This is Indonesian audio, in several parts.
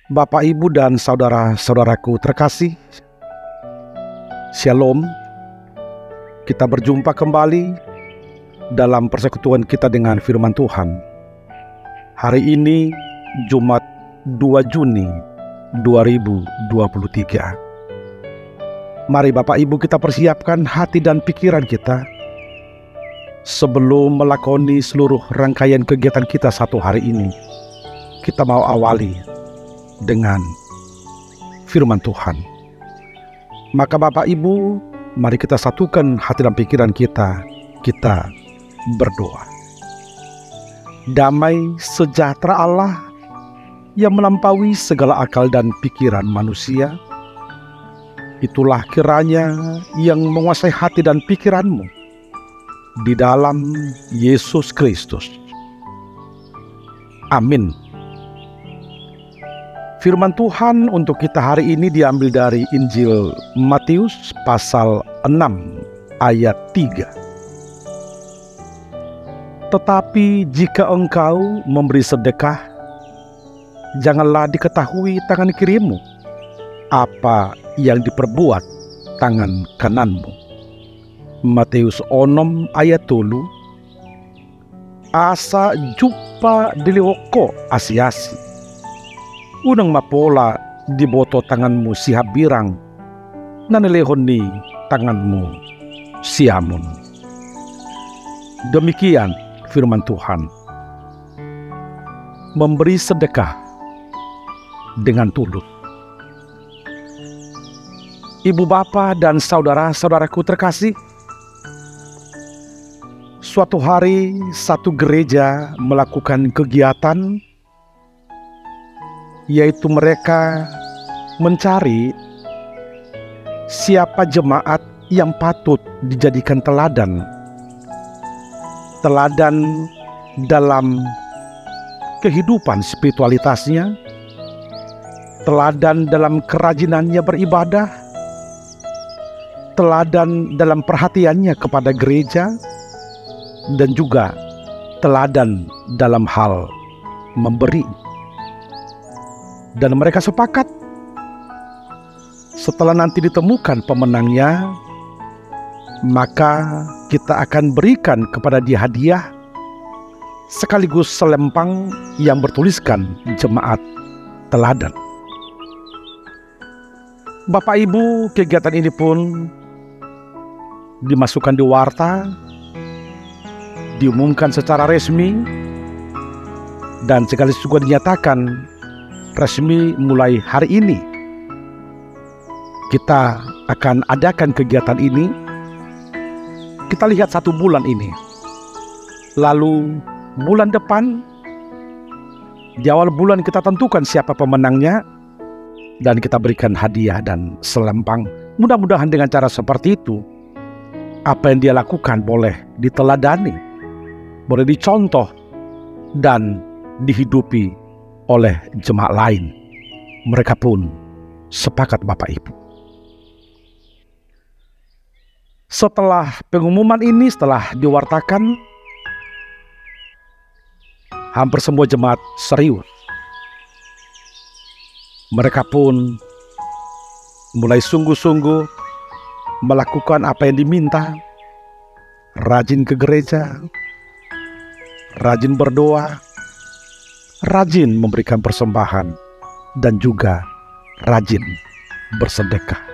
Bapak, Ibu, dan saudara-saudaraku terkasih, Shalom. Kita berjumpa kembali dalam persekutuan kita dengan firman Tuhan. Hari ini Jumat 2 Juni 2023. Mari Bapak Ibu kita persiapkan hati dan pikiran kita sebelum melakoni seluruh rangkaian kegiatan kita satu hari ini. Kita mau awali dengan firman Tuhan. Maka Bapak Ibu, mari kita satukan hati dan pikiran kita. Kita berdoa. Damai sejahtera Allah yang melampaui segala akal dan pikiran manusia, itulah kiranya yang menguasai hati dan pikiranmu di dalam Yesus Kristus. Amin. Firman Tuhan untuk kita hari ini diambil dari Injil Matius pasal 6 ayat 3. Tetapi jika engkau memberi sedekah, janganlah diketahui tangan kirimu apa yang diperbuat tangan kananmu. Matius 6 ayat 3. Asa jumpa diliwoko asiasi. Unang mapola di boto tanganmu siha birang, nanilehon ni tanganmu siamun. Demikian firman Tuhan. Memberi sedekah dengan tulus. Ibu bapa dan saudara-saudaraku terkasih, suatu hari satu gereja melakukan kegiatan, yaitu mereka mencari siapa jemaat yang patut dijadikan teladan. Teladan dalam kehidupan spiritualitasnya, teladan dalam kerajinannya beribadah, teladan dalam perhatiannya kepada gereja, dan juga teladan dalam hal memberi. Dan mereka sepakat, setelah nanti ditemukan pemenangnya, maka kita akan berikan kepada dia hadiah sekaligus selempang yang bertuliskan jemaat teladan. Bapak Ibu, kegiatan ini pun dimasukkan di warta, diumumkan secara resmi, dan sekaligus juga dinyatakan resmi mulai hari ini kita akan adakan kegiatan ini. Kita lihat 1 bulan ini, lalu bulan depan di awal bulan kita tentukan siapa pemenangnya dan kita berikan hadiah dan selempang. Mudah-mudahan dengan cara seperti itu, apa yang dia lakukan boleh diteladani, boleh dicontoh dan dihidupi oleh jemaat lain. Mereka pun sepakat Bapak Ibu. Setelah pengumuman ini, setelah diwartakan, hampir semua jemaat serius. Mereka pun mulai sungguh-sungguh melakukan apa yang diminta. Rajin ke gereja, rajin berdoa, rajin memberikan persembahan, dan juga rajin bersedekah.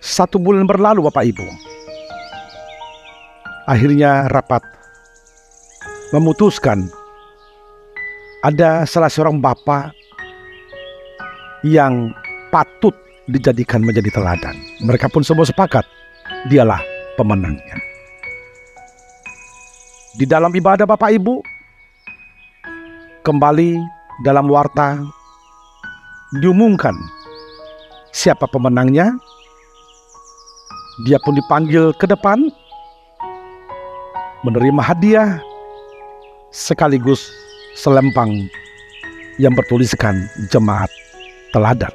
1 bulan berlalu Bapak Ibu. Akhirnya rapat memutuskan ada salah seorang bapak yang patut dijadikan menjadi teladan. Mereka pun semua sepakat, dialah pemenangnya. Di dalam ibadah Bapak Ibu, kembali dalam warta diumumkan siapa pemenangnya. Dia pun dipanggil ke depan menerima hadiah sekaligus selempang yang bertuliskan jemaat teladan.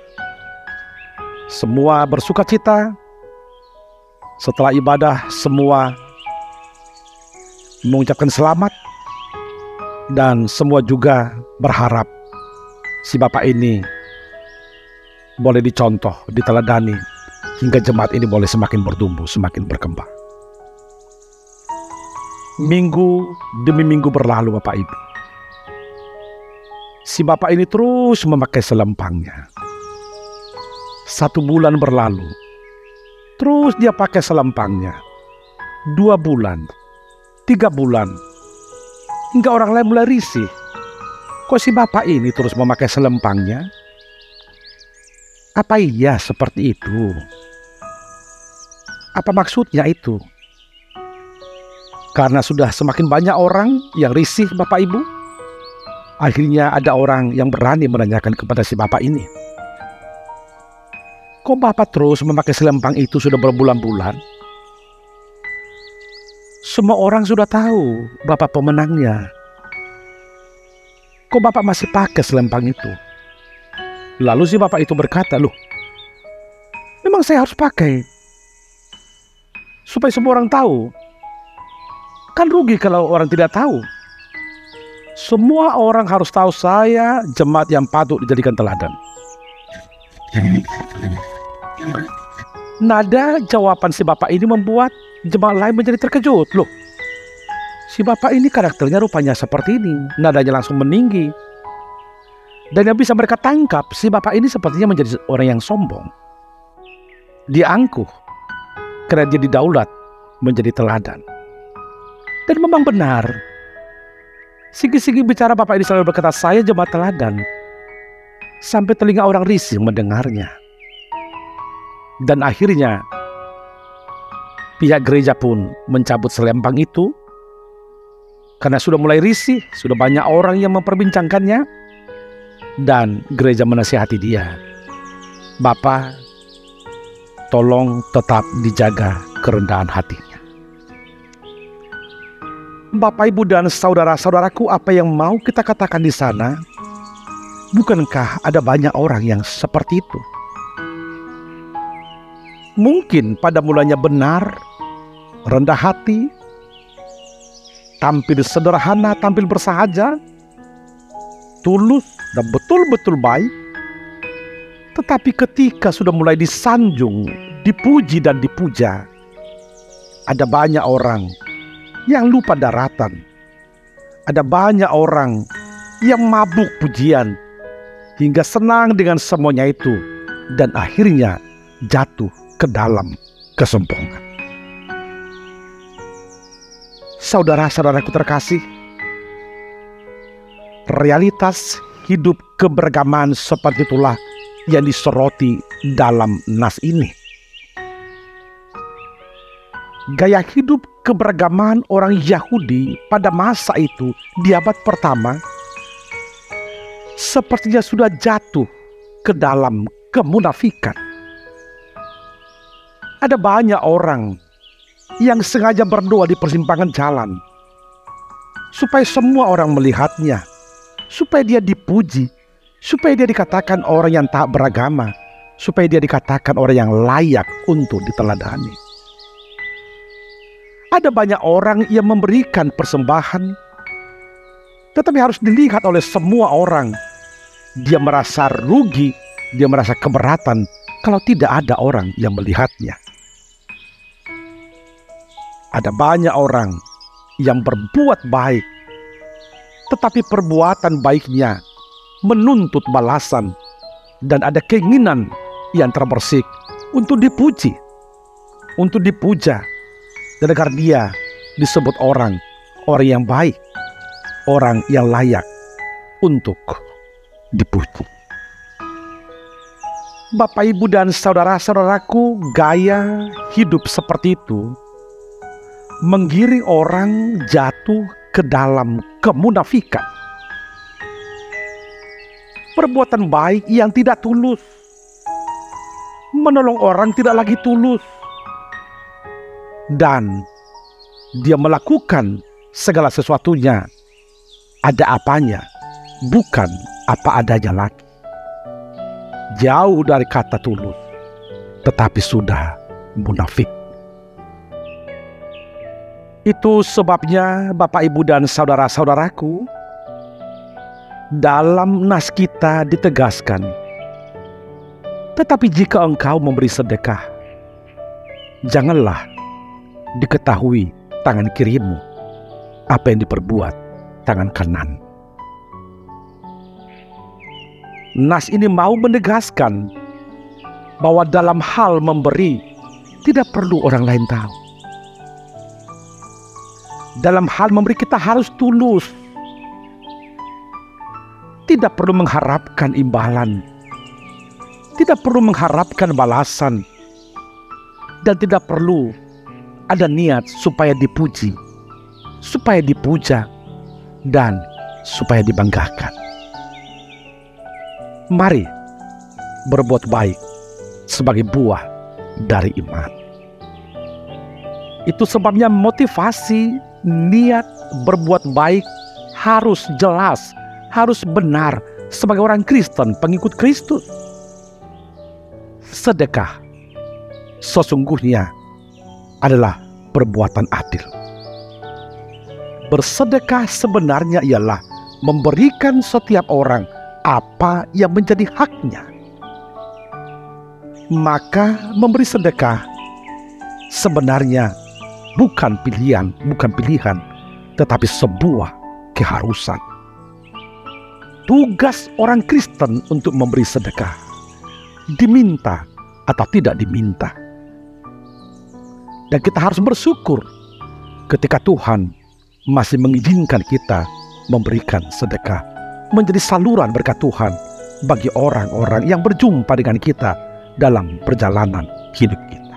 Semua bersukacita. Setelah ibadah semua mengucapkan selamat, dan semua juga berharap si bapak ini boleh dicontoh, diteladani, hingga jemaat ini boleh semakin bertumbuh, semakin berkembang. Minggu demi minggu berlalu Bapak Ibu. Si bapak ini terus memakai selempangnya. 1 bulan berlalu, terus dia pakai selempangnya. 2 bulan, 3 bulan, hingga orang lain mulai risih. Kok si bapak ini terus memakai selempangnya? Apa iya seperti itu? Apa maksudnya itu? Karena sudah semakin banyak orang yang risih Bapak Ibu, akhirnya ada orang yang berani menanyakan kepada si bapak ini, kok bapak terus memakai selempang itu sudah berbulan-bulan? Semua orang sudah tahu bapak pemenangnya. Kok bapak masih pakai selempang itu? Lalu si bapak itu berkata, loh, memang saya harus pakai supaya semua orang tahu. Kan rugi kalau orang tidak tahu. Semua orang harus tahu saya jemaat yang patut dijadikan teladan. Nada jawaban si bapak ini membuat jemaat lain menjadi terkejut. Loh, si bapak ini karakternya rupanya seperti ini. Nadanya langsung meninggi. Dan yang bisa mereka tangkap, si bapak ini sepertinya menjadi orang yang sombong. Dia angkuh karena dia didaulat menjadi teladan. Dan memang benar, sigi-sigi bicara bapak ini selalu berkata, saya jemaat teladan. Sampai telinga orang risih mendengarnya. Dan akhirnya pihak gereja pun mencabut selempang itu. Karena sudah mulai risih, sudah banyak orang yang memperbincangkannya. Dan gereja menasihati dia, Bapak, tolong tetap dijaga kerendahan hatinya. Bapak, Ibu, dan saudara-saudaraku, apa yang mau kita katakan di sana? Bukankah ada banyak orang yang seperti itu? Mungkin pada mulanya benar, rendah hati, tampil sederhana, tampil bersahaja, tulus dan betul-betul baik. Tetapi ketika sudah mulai disanjung, dipuji dan dipuja, ada banyak orang yang lupa daratan. Ada banyak orang yang mabuk pujian hingga senang dengan semuanya itu, dan akhirnya jatuh ke dalam kesombongan. Saudara-saudaraku terkasih, realitas hidup keberagaman seperti itulah yang disoroti dalam nas ini. Gaya hidup keberagaman orang Yahudi pada masa itu di abad pertama sepertinya sudah jatuh ke dalam kemunafikan. Ada banyak orang yang sengaja berdoa di persimpangan jalan supaya semua orang melihatnya, supaya dia dipuji, supaya dia dikatakan orang yang tak beragama, supaya dia dikatakan orang yang layak untuk diteladani. Ada banyak orang yang memberikan persembahan, tetapi harus dilihat oleh semua orang. Dia merasa rugi, dia merasa keberatan kalau tidak ada orang yang melihatnya. Ada banyak orang yang berbuat baik, tetapi perbuatan baiknya menuntut balasan, dan ada keinginan yang terbersih untuk dipuji, untuk dipuja, dan agar dia disebut orang yang baik, orang yang layak untuk dipuji. Bapak, Ibu, dan saudara-saudaraku, gaya hidup seperti itu menggiring orang jatuh ke dalam kemunafikan. Perbuatan baik yang tidak tulus, menolong orang tidak lagi tulus, dan dia melakukan segala sesuatunya ada apanya, bukan apa adanya lagi. Jauh dari kata tulus, tetapi sudah munafik. Itu sebabnya Bapak, Ibu, dan saudara-saudaraku, Dalam nas kita ditegaskan, tetapi jika engkau memberi sedekah, janganlah diketahui tangan kirimu apa yang diperbuat tangan kanan. Nas ini mau menegaskan bahwa dalam hal memberi tidak perlu orang lain tahu. Dalam hal memberi kita harus tulus. Tidak perlu mengharapkan imbalan. Tidak perlu mengharapkan balasan. Dan tidak perlu ada niat supaya dipuji, supaya dipuja, dan supaya dibanggakan. Mari berbuat baik sebagai buah dari iman. Itu sebabnya motivasi niat berbuat baik harus jelas, harus benar sebagai orang Kristen, pengikut Kristus. Sedekah sesungguhnya adalah perbuatan adil. Bersedekah sebenarnya ialah memberikan setiap orang apa yang menjadi haknya. Maka memberi sedekah sebenarnya bukan pilihan, tetapi sebuah keharusan. Tugas orang Kristen untuk memberi sedekah, diminta atau tidak diminta. Dan kita harus bersyukur ketika Tuhan masih mengizinkan kita memberikan sedekah, menjadi saluran berkat Tuhan bagi orang-orang yang berjumpa dengan kita dalam perjalanan hidup kita.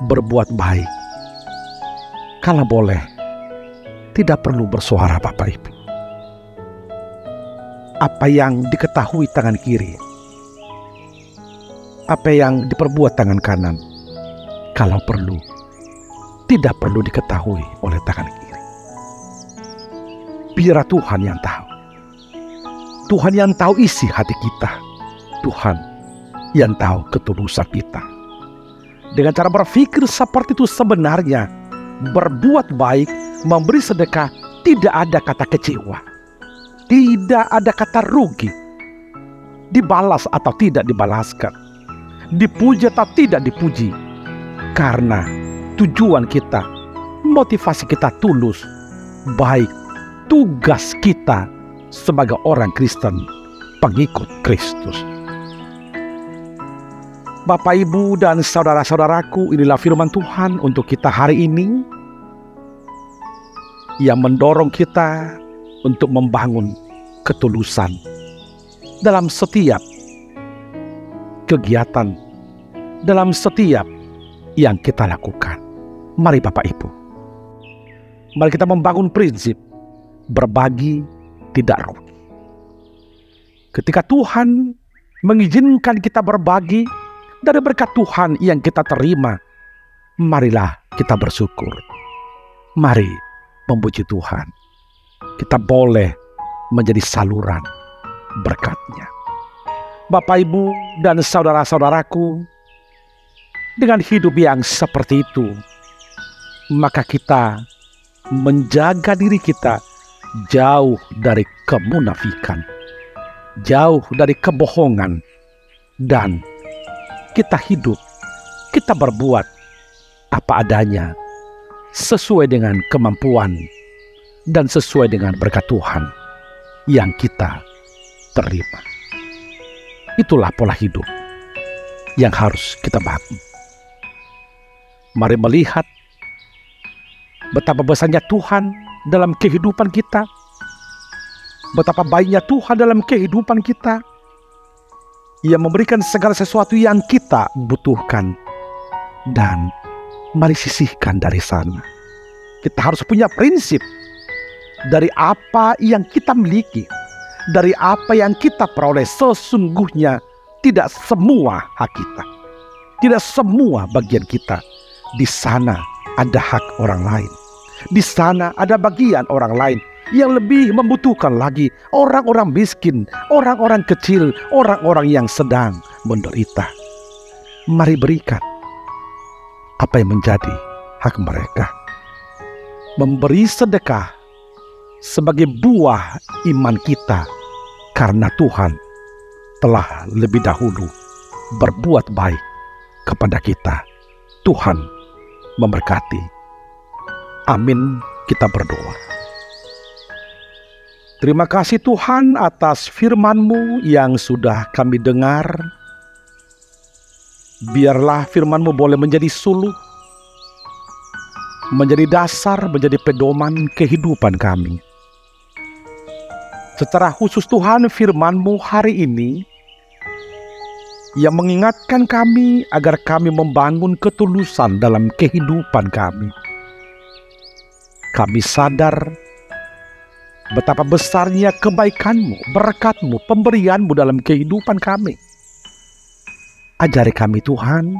Berbuat baik, kalau boleh, tidak perlu bersuara Bapak Ibu. Apa yang diketahui tangan kiri, apa yang diperbuat tangan kanan, kalau perlu, tidak perlu diketahui oleh tangan kiri. Biar Tuhan yang tahu. Tuhan yang tahu isi hati kita. Tuhan yang tahu ketulusan kita. Dengan cara berpikir seperti itu sebenarnya berbuat baik, memberi sedekah, tidak ada kata kecewa. Tidak ada kata rugi. Dibalas atau tidak dibalaskan. Dipuji atau tidak dipuji. Karena tujuan kita, motivasi kita tulus, baik. Tugas kita sebagai orang Kristen, pengikut Kristus. Bapak, Ibu, dan saudara-saudaraku, inilah firman Tuhan untuk kita hari ini yang mendorong kita untuk membangun ketulusan dalam setiap kegiatan, dalam setiap yang kita lakukan. Mari Bapak Ibu, mari kita membangun prinsip berbagi tidak rugi. Ketika Tuhan mengizinkan kita berbagi dari berkat Tuhan yang kita terima, marilah kita bersyukur. Mari memuji Tuhan. Kita boleh menjadi saluran berkat-Nya. Bapak, Ibu, dan saudara-saudaraku, dengan hidup yang seperti itu, maka kita menjaga diri kita jauh dari kemunafikan, jauh dari kebohongan, dan kita hidup, kita berbuat apa adanya, sesuai dengan kemampuan dan sesuai dengan berkat Tuhan yang kita terima. Itulah pola hidup yang harus kita bangun. Mari melihat betapa besarnya Tuhan dalam kehidupan kita, betapa baiknya Tuhan dalam kehidupan kita. Ia memberikan segala sesuatu yang kita butuhkan, dan mari sisihkan dari sana. Kita harus punya prinsip dari apa yang kita miliki, dari apa yang kita peroleh. Sesungguhnya tidak semua hak kita, tidak semua bagian kita. Di sana ada hak orang lain. Di sana ada bagian orang lain yang lebih membutuhkan lagi, orang-orang miskin, orang-orang kecil, orang-orang yang sedang menderita. Mari berikan apa yang menjadi hak mereka. Memberi sedekah sebagai buah iman kita, karena Tuhan telah lebih dahulu berbuat baik kepada kita. Tuhan memberkati. Amin. Kita berdoa. Terima kasih Tuhan atas firman-Mu yang sudah kami dengar. Biarlah firman-Mu boleh menjadi suluh, menjadi dasar, menjadi pedoman kehidupan kami. Secara khusus Tuhan, firman-Mu hari ini yang mengingatkan kami agar kami membangun ketulusan dalam kehidupan kami. Kami sadar betapa besarnya kebaikan-Mu, berkat-Mu, pemberian-Mu dalam kehidupan kami. Ajari kami Tuhan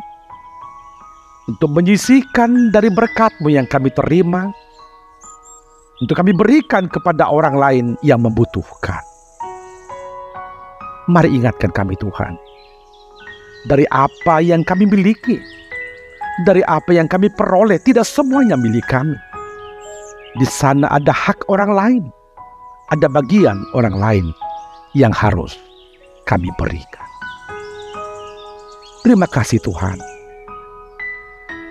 untuk menyisihkan dari berkat-Mu yang kami terima, untuk kami berikan kepada orang lain yang membutuhkan. Mari ingatkan kami Tuhan, dari apa yang kami miliki, dari apa yang kami peroleh, tidak semuanya milik kami. Di sana ada hak orang lain, ada bagian orang lain yang harus kami berikan. Terima kasih Tuhan,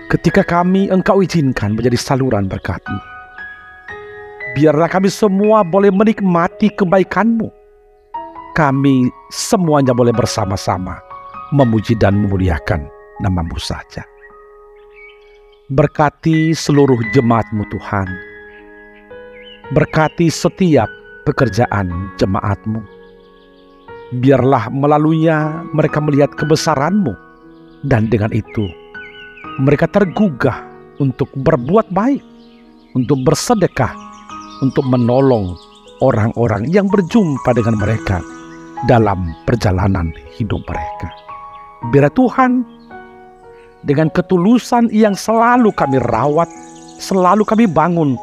ketika kami Engkau izinkan menjadi saluran berkat-Mu. Biarlah kami semua boleh menikmati kebaikan-Mu. Kami semuanya boleh bersama-sama memuji dan memuliakan nama-Mu saja. Berkati seluruh jemaat-Mu Tuhan. Berkati setiap pekerjaan jemaat-Mu. Biarlah melaluinya mereka melihat kebesaran-Mu, dan dengan itu mereka tergugah untuk berbuat baik, untuk bersedekah, untuk menolong orang-orang yang berjumpa dengan mereka dalam perjalanan hidup mereka. Biar Tuhan, dengan ketulusan yang selalu kami rawat, selalu kami bangun,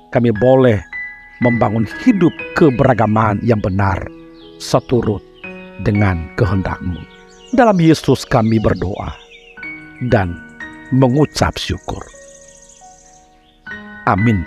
kami boleh membangun hidup keberagaman yang benar seturut dengan kehendak-Mu. Dalam Yesus kami berdoa dan mengucap syukur. Amin.